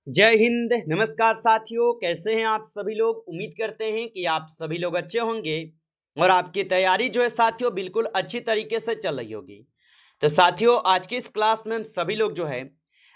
जय हिंद। नमस्कार साथियों, कैसे हैं आप सभी लोग। उम्मीद करते हैं कि आप सभी लोग अच्छे होंगे और आपकी तैयारी जो है साथियों बिल्कुल अच्छी तरीके से चल रही होगी। तो साथियों, आज की इस क्लास में हम सभी लोग जो है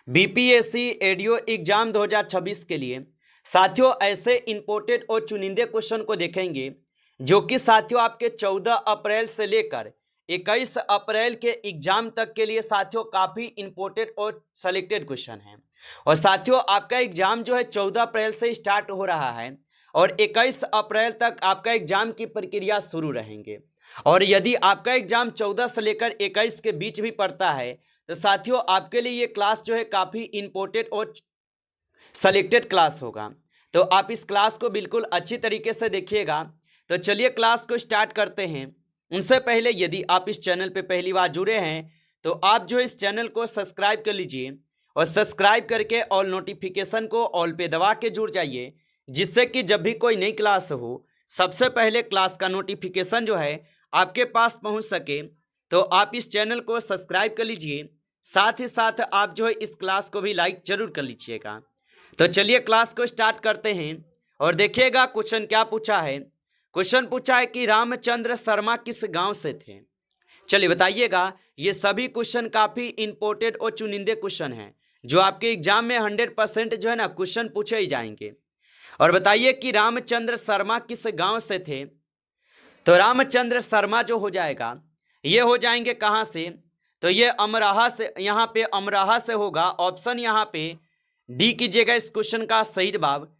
बीपीएससी एडीओ एग्जाम 2026 के लिए साथियों ऐसे इंपोर्टेड और चुनिंदे क्वेश्चन को देखेंगे जो कि साथियों आपके 14 अप्रैल से लेकर 21 अप्रैल के एग्जाम तक के लिए साथियों काफी इंपोर्टेड और सेलेक्टेड क्वेश्चन हैं। और साथियों आपका एग्जाम जो है 14 अप्रैल से स्टार्ट हो रहा है और 21 अप्रैल तक आपका एग्जाम की प्रक्रिया शुरू रहेंगे। और यदि आपका एग्जाम 14 से लेकर 21 के बीच भी पड़ता है तो साथियों आपके लिए ये क्लास जो है काफ़ी इंपॉर्टेंट और सेलेक्टेड क्लास होगा। तो आप इस क्लास को बिल्कुल अच्छी तरीके से देखिएगा। तो चलिए क्लास को स्टार्ट करते हैं। उनसे पहले यदि आप इस चैनल पे पहली बार जुड़े हैं तो आप जो इस चैनल को सब्सक्राइब कर लीजिए और सब्सक्राइब करके ऑल नोटिफिकेशन को ऑल पे दबा के जुड़ जाइए, जिससे कि जब भी कोई नई क्लास हो सबसे पहले क्लास का नोटिफिकेशन जो है आपके पास पहुंच सके। तो आप इस चैनल को सब्सक्राइब कर लीजिए, साथ ही साथ आप जो है इस क्लास को भी लाइक जरूर कर लीजिएगा। तो चलिए क्लास को स्टार्ट करते हैं और देखिएगा क्वेश्चन क्या पूछा है। क्वेश्चन पूछा है कि रामचंद्र शर्मा किस गांव से थे। चलिए बताइएगा। ये सभी क्वेश्चन काफी इंपॉर्टेंट और चुनिंदे क्वेश्चन हैं जो आपके एग्जाम में 100% जो है ना क्वेश्चन पूछे ही जाएंगे। और बताइए कि रामचंद्र शर्मा किस गांव से थे। तो रामचंद्र शर्मा जो हो जाएगा ये हो जाएंगे कहाँ से, तो ये अमराहा से, यहाँ पे अमराहा से होगा। ऑप्शन यहाँ पे डी कीजिएगा इस क्वेश्चन का सही जवाब,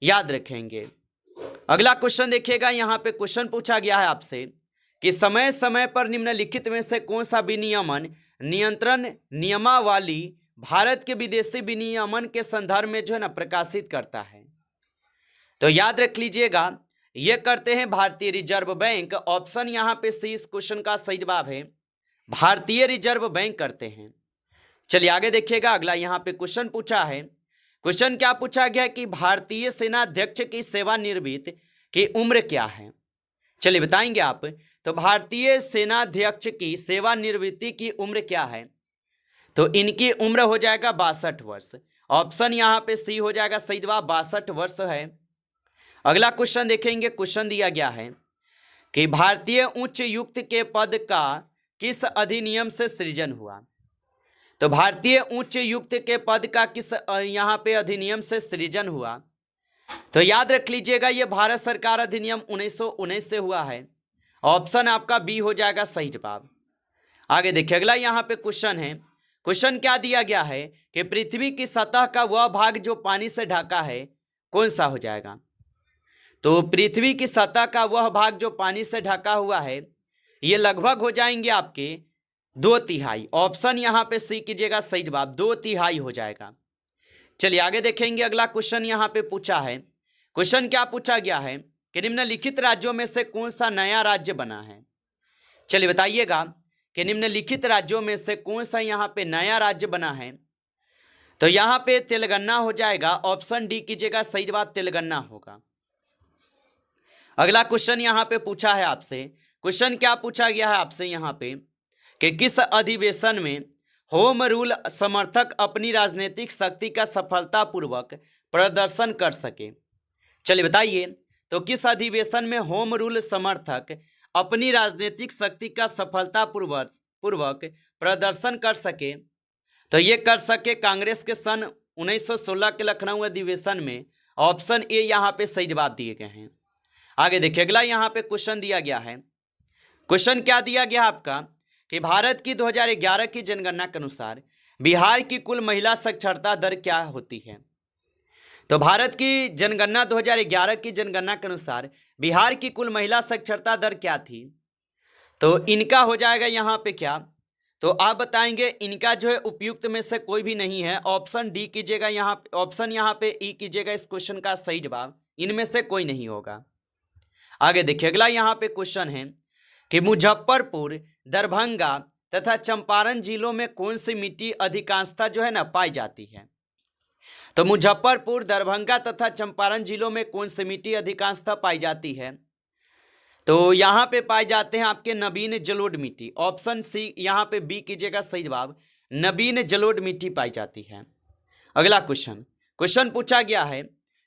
याद रखेंगे। अगला क्वेश्चन देखिएगा। यहाँ पे क्वेश्चन पूछा गया है आपसे कि समय समय पर निम्नलिखित में से कौन सा विनियमन नियंत्रण नियमावली भारत के विदेशी विनियमन के संदर्भ में जो है ना प्रकाशित करता है। तो याद रख लीजिएगा, ये करते हैं भारतीय रिजर्व बैंक। ऑप्शन यहाँ पे सी इस क्वेश्चन का सही जवाब है, भारतीय रिजर्व बैंक करते हैं। चलिए आगे देखिएगा। अगला यहाँ पे क्वेश्चन पूछा है। क्वेश्चन क्या पूछा गया कि भारतीय सेना अध्यक्ष की सेवानिवृत्त की उम्र क्या है। चलिए बताएंगे आप। तो भारतीय सेना अध्यक्ष की सेवानिवृत्ति की उम्र क्या है, तो इनकी उम्र हो जाएगा 62 वर्ष। ऑप्शन यहाँ पे सी हो जाएगा सही जवाब, 62 वर्ष है। अगला क्वेश्चन देखेंगे। क्वेश्चन दिया गया है कि भारतीय उच्च युक्त के पद का किस अधिनियम से सृजन हुआ। तो भारतीय उच्च युक्त के पद का किस यहाँ पे अधिनियम से सृजन हुआ, तो याद रख लीजिएगा ये भारत सरकार अधिनियम 1919 से हुआ है। ऑप्शन आपका बी हो जाएगा सही जवाब। आगे देखिए अगला यहाँ पे क्वेश्चन है। क्वेश्चन क्या दिया गया है कि पृथ्वी की सतह का वह भाग जो पानी से ढका है कौन सा हो जाएगा। तो पृथ्वी की सतह का वह भाग जो पानी से ढका हुआ है ये लगभग हो जाएंगे आपके 2/3। ऑप्शन यहाँ पे सी कीजिएगा सही जवाब, 2/3 हो जाएगा। चलिए आगे देखेंगे। अगला क्वेश्चन यहाँ पे पूछा है। क्वेश्चन क्या पूछा गया है कि निम्नलिखित राज्यों में से कौन सा नया राज्य बना है। चलिए बताइएगा कि निम्नलिखित राज्यों में से कौन सा यहाँ पे नया राज्य बना है। तो यहाँ पे तेलंगाना हो जाएगा। ऑप्शन डी कीजिएगा सही जवाब, तेलंगाना होगा। अगला क्वेश्चन यहाँ पे पूछा है आपसे। क्वेश्चन क्या पूछा गया है आपसे यहाँ पे कि किस अधिवेशन में होम रूल समर्थक अपनी राजनीतिक शक्ति का सफलतापूर्वक प्रदर्शन कर सके। चलिए बताइए। तो किस अधिवेशन में होम रूल समर्थक अपनी राजनीतिक शक्ति का सफलतापूर्वक प्रदर्शन कर सके, तो ये कर सके कांग्रेस के सन 1916 के लखनऊ अधिवेशन में। ऑप्शन ए यहाँ पे सही जवाब दिए गए हैं। आगे देखिए अगला यहाँ पे क्वेश्चन दिया गया है। क्वेश्चन क्या दिया गया आपका कि भारत की 2011 की जनगणना के अनुसार बिहार की कुल महिला साक्षरता दर क्या होती है। तो भारत की जनगणना 2011 की जनगणना के अनुसार बिहार की कुल महिला साक्षरता दर क्या थी। तो इनका हो जाएगा यहाँ पे क्या, तो आप बताएंगे। इनका जो है उपयुक्त में से कोई भी नहीं है। ऑप्शन डी कीजिएगा, यहाँ ऑप्शन यहाँ पे ई कीजिएगा इस क्वेश्चन का सही जवाब, इनमें से कोई नहीं होगा। आगे देखिए अगला यहाँ पे क्वेश्चन है कि मुजफ्फरपुर, दरभंगा तथा चंपारण जिलों में कौन सी मिट्टी अधिकांशतः जो है ना पाई जाती है। तो मुजफ्फरपुर, दरभंगा तथा चंपारण जिलों में कौन सी मिट्टी अधिकांशतः पाई जाती है। तो यहाँ पे पाए जाते हैं आपके नवीन जलोढ़ मिट्टी। ऑप्शन सी यहाँ पे बी कीजिएगा सही जवाब, नवीन जलोढ़ मिट्टी पाई जाती है। अगला क्वेश्चन। क्वेश्चन पूछा गया है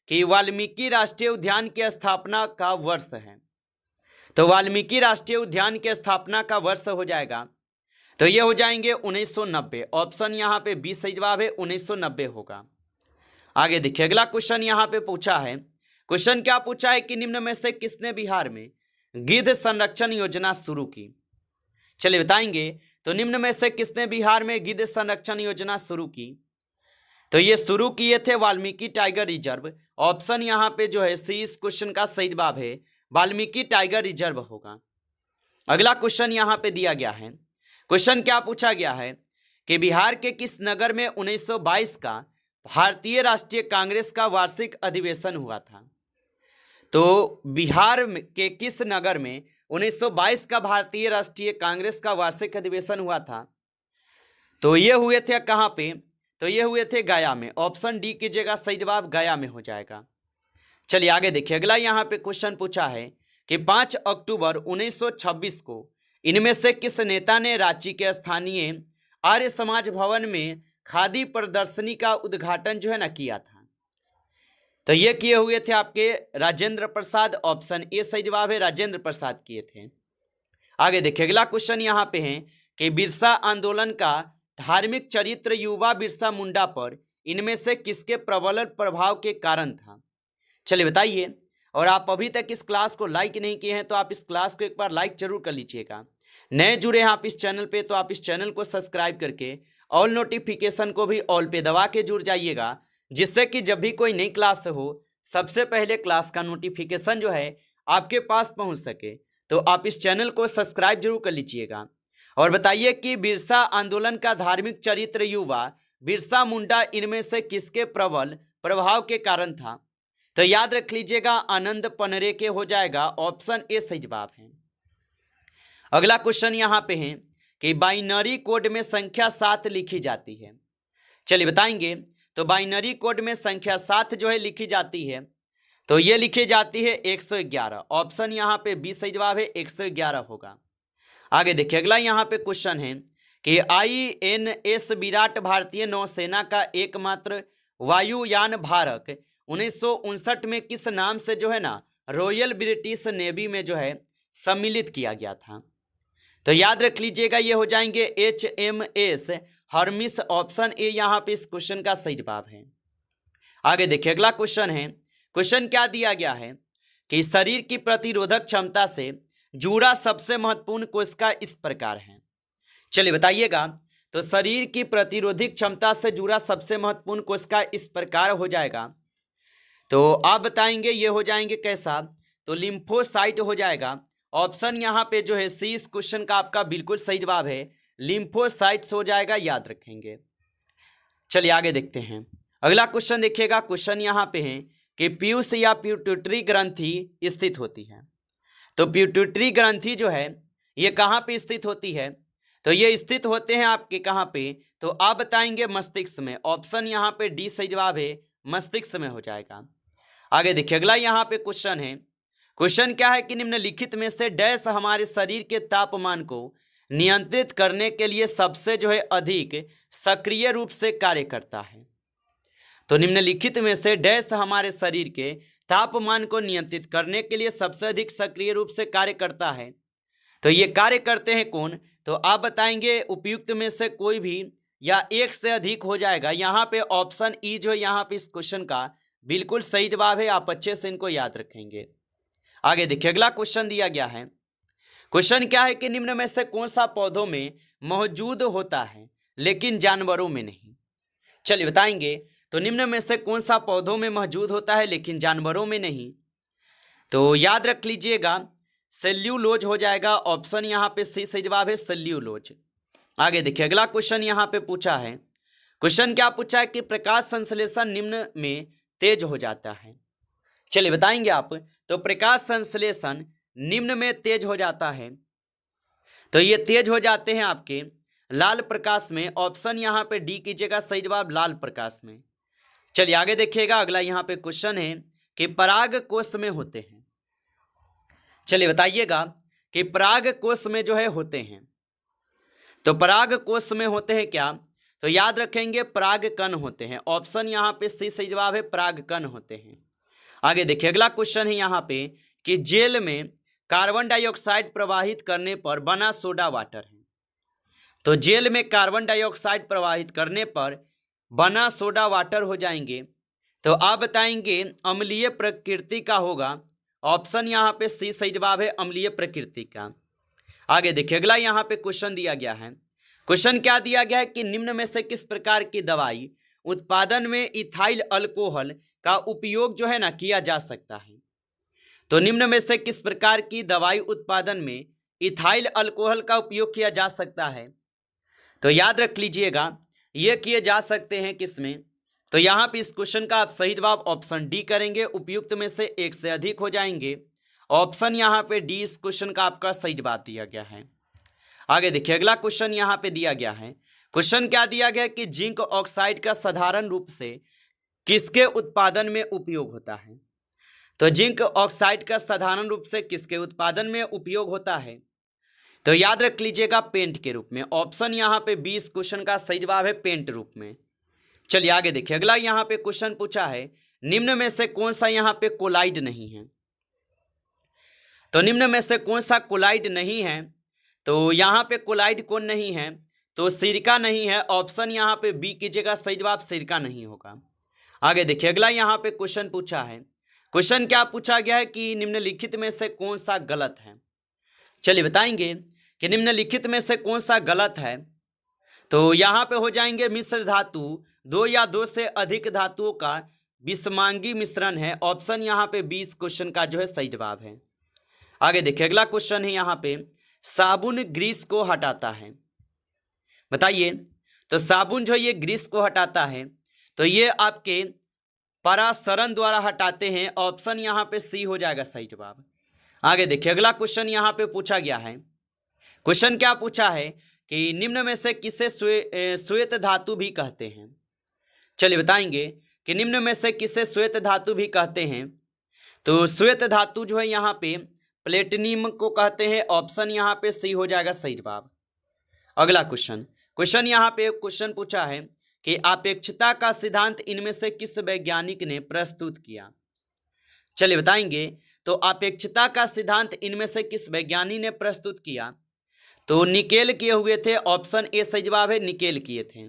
कि वाल्मीकि राष्ट्रीय उद्यान की स्थापना का वर्ष है। तो वाल्मीकि राष्ट्रीय उद्यान की स्थापना का वर्ष हो जाएगा, तो ये हो जाएंगे 1990। ऑप्शन यहाँ पे 20 सही जवाब है, 1990 होगा। आगे देखिए अगला क्वेश्चन यहाँ पे पूछा है। क्वेश्चन क्या पूछा है कि निम्न में से किसने बिहार में गिद्ध संरक्षण योजना शुरू की। चलिए बताएंगे, तो निम्न में से किसने बिहार में गिद्ध संरक्षण योजना शुरू की। तो ये शुरू किए थे वाल्मीकि टाइगर रिजर्व। ऑप्शन यहाँ पे जो है सी इस क्वेश्चन का सही जवाब है, वाल्मीकि टाइगर रिजर्व होगा। अगला क्वेश्चन यहाँ पे दिया गया है। क्वेश्चन क्या पूछा गया है कि बिहार के किस नगर में 1922 का भारतीय राष्ट्रीय कांग्रेस का वार्षिक अधिवेशन हुआ था। तो बिहार के किस नगर में 1922 का भारतीय राष्ट्रीय कांग्रेस का वार्षिक अधिवेशन हुआ था। तो ये हुए थे कहाँ पे, तो ये हुए थे गया में। ऑप्शन डी कीजिएगा, सही जवाब गया में हो जाएगा। चलिए आगे देखिए अगला यहाँ पे क्वेश्चन पूछा है कि 5 अक्टूबर 1926 को इनमें से किस नेता ने रांची के स्थानीय आर्य समाज भवन में खादी प्रदर्शनी का उद्घाटन जो है ना किया था। तो ये किए हुए थे आपके राजेंद्र प्रसाद। ऑप्शन ए सही जवाब है, राजेंद्र प्रसाद किए थे। आगे देखिए अगला क्वेश्चन यहाँ पे है कि बिरसा आंदोलन का धार्मिक चरित्र युवा बिरसा मुंडा पर इनमें से किसके प्रबल प्रभाव के कारण था। चलिए बताइए। और आप अभी तक इस क्लास को लाइक नहीं किए हैं तो आप इस क्लास को एक बार लाइक जरूर कर लीजिएगा। नए जुड़े हैं आप इस चैनल पे तो आप इस चैनल को सब्सक्राइब करके ऑल नोटिफिकेशन को भी ऑल पे दबा के जुड़ जाइएगा, जिससे कि जब भी कोई नई क्लास हो सबसे पहले क्लास का नोटिफिकेशन जो है आपके पास पहुंच सके। तो आप इस चैनल को सब्सक्राइब जरूर कर लीजिएगा। और बताइए कि बिरसा आंदोलन का धार्मिक चरित्र युवा बिरसा मुंडा इनमें से किसके प्रबल प्रभाव के कारण था। तो याद रख लीजिएगा आनंद पनरे के हो जाएगा। ऑप्शन ए सही जवाब है। अगला क्वेश्चन यहाँ पे है कि बाइनरी कोड में संख्या 7 लिखी जाती है। चलिए बताएंगे। तो बाइनरी कोड में संख्या 7 जो है लिखी जाती है, तो ये लिखी जाती है 111। ऑप्शन यहाँ पे 20 सही जवाब है, 111 होगा। आगे देखिए अगला यहाँ पे क्वेश्चन है कि INS विराट भारतीय नौसेना का एकमात्र वायुयान भारत 1959 में किस नाम से जो है ना रॉयल ब्रिटिश नेवी में जो है सम्मिलित किया गया था। तो याद रख लीजिएगा ये हो जाएंगे HMS हर्मिस। ऑप्शन ए यहाँ पे इस क्वेश्चन का सही जवाब है। आगे देखिए अगला क्वेश्चन है। क्वेश्चन क्या दिया गया है कि शरीर की प्रतिरोधक क्षमता से जुड़ा सबसे महत्वपूर्ण कोशिका इस प्रकार है। चलिए बताइएगा। तो शरीर की प्रतिरोधक क्षमता से जुड़ा सबसे महत्वपूर्ण कोशिका इस प्रकार हो जाएगा। तो आप बताएंगे ये हो जाएंगे कैसा, तो लिम्फोसाइट हो जाएगा। ऑप्शन यहाँ पे जो है सी इस क्वेश्चन का आपका बिल्कुल सही जवाब है, लिम्फोसाइट्स हो जाएगा, याद रखेंगे। चलिए आगे देखते हैं। अगला क्वेश्चन देखिएगा। क्वेश्चन यहाँ पे है कि पीयूष या पिट्यूटरी ग्रंथि स्थित होती है। तो पिट्यूटरी ग्रंथि जो है ये कहाँ पे स्थित होती है। तो ये स्थित होते हैं आपके कहाँ पे, तो आप बताएंगे मस्तिष्क में। ऑप्शन यहाँ पे डी सही जवाब है, मस्तिष्क में हो जाएगा। आगे देखिए अगला यहाँ पे क्वेश्चन है। क्वेश्चन क्या है कि निम्नलिखित में से डैश हमारे शरीर के तापमान को नियंत्रित करने के लिए सबसे जो है अधिक सक्रिय रूप से कार्य करता है। तो निम्नलिखित में से डैश हमारे शरीर के तापमान को नियंत्रित करने के लिए सबसे अधिक सक्रिय रूप से कार्य करता है। तो ये कार्य करते हैं कौन, तो आप बताएंगे उपयुक्त में से कोई भी या एक से अधिक हो जाएगा। यहाँ पे ऑप्शन ई जो यहाँ पे इस क्वेश्चन का बिल्कुल सही जवाब है, आप अच्छे से इनको याद रखेंगे। आगे देखिए अगला क्वेश्चन दिया गया है। क्वेश्चन क्या है कि निम्न में से कौन सा पौधों में मौजूद होता है लेकिन जानवरों में नहीं। चलिए बताएंगे। तो निम्न में से कौन सा पौधों में मौजूद होता है लेकिन जानवरों में नहीं। तो याद रख लीजिएगा सेल्यूलोज हो जाएगा। ऑप्शन यहाँ पे सी सही जवाब है, सेल्यूलोज। आगे देखिए अगला क्वेश्चन यहाँ पे पूछा है। क्वेश्चन क्या पूछा है कि प्रकाश संश्लेषण निम्न में तेज हो जाता है। चलिए बताएंगे आप। तो प्रकाश संश्लेषण निम्न में तेज हो जाता है, तो ये तेज हो जाते हैं आपके लाल प्रकाश में। ऑप्शन यहाँ पे डी कीजिएगा, सही जवाब लाल प्रकाश में। चलिए आगे देखिएगा। अगला यहाँ पे क्वेश्चन है कि पराग कोश में होते हैं। चलिए बताइएगा कि पराग कोश में जो है होते हैं। तो पराग कोश में होते हैं क्या, तो याद रखेंगे परागकण होते हैं। ऑप्शन यहाँ पे सी सही जवाब है, परागकण होते हैं। आगे देखिए अगला क्वेश्चन है यहाँ पे कि जेल में कार्बन डाइऑक्साइड प्रवाहित करने पर बना सोडा वाटर है। तो जेल में कार्बन डाइऑक्साइड प्रवाहित करने पर बना सोडा वाटर हो जाएंगे। तो आप बताएंगे अम्लीय प्रकृति का होगा। ऑप्शन यहाँ पे सी सही जवाब है, अम्लीय प्रकृति का। आगे देखिए अगला यहाँ पे क्वेश्चन दिया गया है। क्वेश्चन क्या दिया गया है कि निम्न में से किस प्रकार की दवाई उत्पादन में इथाइल अल्कोहल का उपयोग जो है ना किया जा सकता है। तो निम्न में से किस प्रकार की दवाई उत्पादन में इथाइल अल्कोहल का उपयोग किया जा सकता है। तो याद रख लीजिएगा ये किए जा सकते हैं किसमें। तो यहाँ पे इस क्वेश्चन का आप सही जवाब ऑप्शन डी करेंगे, उपयुक्त में से एक से अधिक हो जाएंगे। ऑप्शन यहाँ पे डी इस क्वेश्चन का आपका सही जवाब दिया गया है। आगे देखिए अगला क्वेश्चन यहाँ पे दिया गया है। क्वेश्चन क्या दिया गया कि जिंक ऑक्साइड का साधारण रूप से किसके उत्पादन में उपयोग होता है। तो जिंक ऑक्साइड का साधारण रूप से किसके उत्पादन में उपयोग होता है। तो याद रख लीजिएगा पेंट के रूप में। ऑप्शन यहाँ पे 20 क्वेश्चन का सही जवाब है, पेंट रूप में। चलिए आगे देखिए अगला यहाँ पे क्वेश्चन पूछा है निम्न में से कौन सा यहाँ पे कोलाइड नहीं है। तो निम्न में से कौन सा कोलाइड नहीं है। तो यहाँ पे कोलाइड कौन नहीं है, तो सिरका नहीं है। ऑप्शन यहाँ पे बी कीजिएगा, सही जवाब सिरका नहीं होगा। आगे देखिए अगला यहाँ पे क्वेश्चन पूछा है। क्वेश्चन क्या पूछा गया है कि निम्नलिखित में से कौन सा गलत है। चलिए बताएंगे कि निम्नलिखित में से कौन सा गलत है। तो यहाँ पे हो जाएंगे मिश्र धातु दो या दो से अधिक धातुओं का विषमांगी मिश्रण है। ऑप्शन यहाँ पे 20 क्वेश्चन का जो है सही जवाब है। आगे देखिए अगला क्वेश्चन है यहाँ पे साबुन ग्रीस को हटाता है। बताइए तो साबुन जो ये ग्रीस को हटाता है तो ये आपके परासरण द्वारा हटाते हैं। ऑप्शन यहाँ पे सी हो जाएगा सही जवाब। आगे देखिए अगला क्वेश्चन यहाँ पे पूछा गया है। क्वेश्चन क्या पूछा है कि निम्न में से किसे श्वेत धातु भी कहते हैं। चलिए बताएंगे कि निम्न में से किसे श्वेत धातु भी कहते हैं। तो श्वेत धातु जो है यहाँ पे प्लेटिनियम को कहते हैं। ऑप्शन यहाँ पे सी हो जाएगा सही जवाब। अगला क्वेश्चन यहाँ पे क्वेश्चन पूछा है कि अपेक्षता का सिद्धांत इनमें से किस वैज्ञानिक ने प्रस्तुत किया। चलिए बताएंगे तो अपेक्षता का सिद्धांत इनमें से किस वैज्ञानिक ने प्रस्तुत किया। तो निकेल किए हुए थे। ऑप्शन ए सही जवाब है, निकेल किए थे।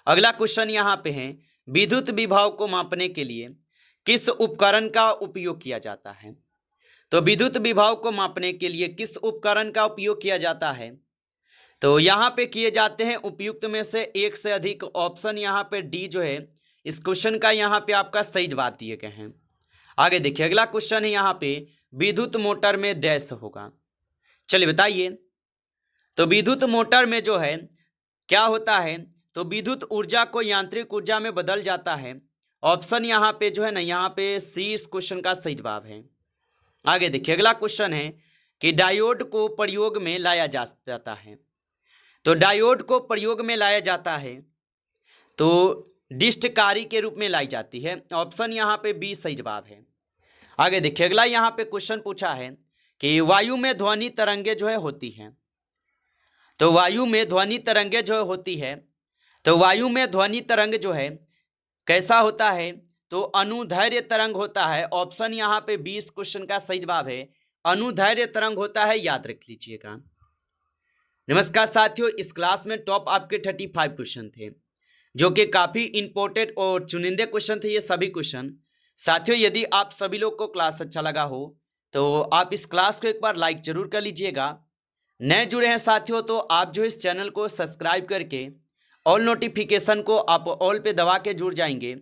अगला क्वेश्चन यहाँ पे है विद्युत विभव को मापने के लिए किस उपकरण का उपयोग किया जाता है। तो विद्युत विभव को मापने के लिए किस उपकरण का उपयोग किया जाता है। तो यहाँ पे किए जाते हैं उपयुक्त में से एक से अधिक। ऑप्शन यहाँ पे डी जो है इस क्वेश्चन का यहाँ पे आपका सही जवाब दिए गए हैं। आगे देखिए अगला क्वेश्चन है यहाँ पे विद्युत मोटर में डैश होगा। चलिए बताइए तो विद्युत मोटर में जो है क्या होता है। तो विद्युत ऊर्जा को यांत्रिक ऊर्जा में बदल जाता है। ऑप्शन यहाँ पे जो है ना यहाँ पे सी इस क्वेश्चन का सही जवाब है। आगे देखिए अगला क्वेश्चन है कि डायोड को प्रयोग में लाया जाता है। तो डायोड को प्रयोग में लाया जाता है तो डिस्टकारी के रूप में लाई जाती है। ऑप्शन यहाँ पे बी सही जवाब है। आगे देखिए अगला यहाँ पे क्वेश्चन पूछा है कि वायु में ध्वनि तरंगे जो है होती हैं। तो वायु में ध्वनि तरंगे जो होती है तो वायु में ध्वनि तरंग जो है कैसा होता है। तो अनुदैर्घ्य तरंग होता है। ऑप्शन यहाँ पे 20 क्वेश्चन का सही जवाब है, अनुदैर्घ्य तरंग होता है, याद रख लीजिएगा। नमस्कार साथियों, इस क्लास में टॉप आपके 35 क्वेश्चन थे जो कि काफ़ी इंपॉर्टेंट और चुनिंदे क्वेश्चन थे ये सभी क्वेश्चन। साथियों यदि आप सभी लोग को क्लास अच्छा लगा हो तो आप इस क्लास को एक बार लाइक जरूर कर लीजिएगा। नए जुड़े हैं साथियों तो आप जो इस चैनल को सब्सक्राइब करके ऑल नोटिफिकेशन को आप ऑल पे दबा के जुड़ जाएंगे,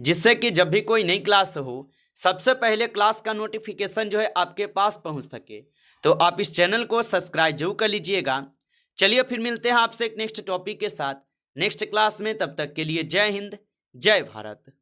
जिससे कि जब भी कोई नई क्लास हो सबसे पहले क्लास का नोटिफिकेशन जो है आपके पास पहुंच सके। तो आप इस चैनल को सब्सक्राइब जरूर कर लीजिएगा। चलिए फिर मिलते हैं आपसे एक नेक्स्ट टॉपिक के साथ नेक्स्ट क्लास में। तब तक के लिए जय हिंद, जय भारत।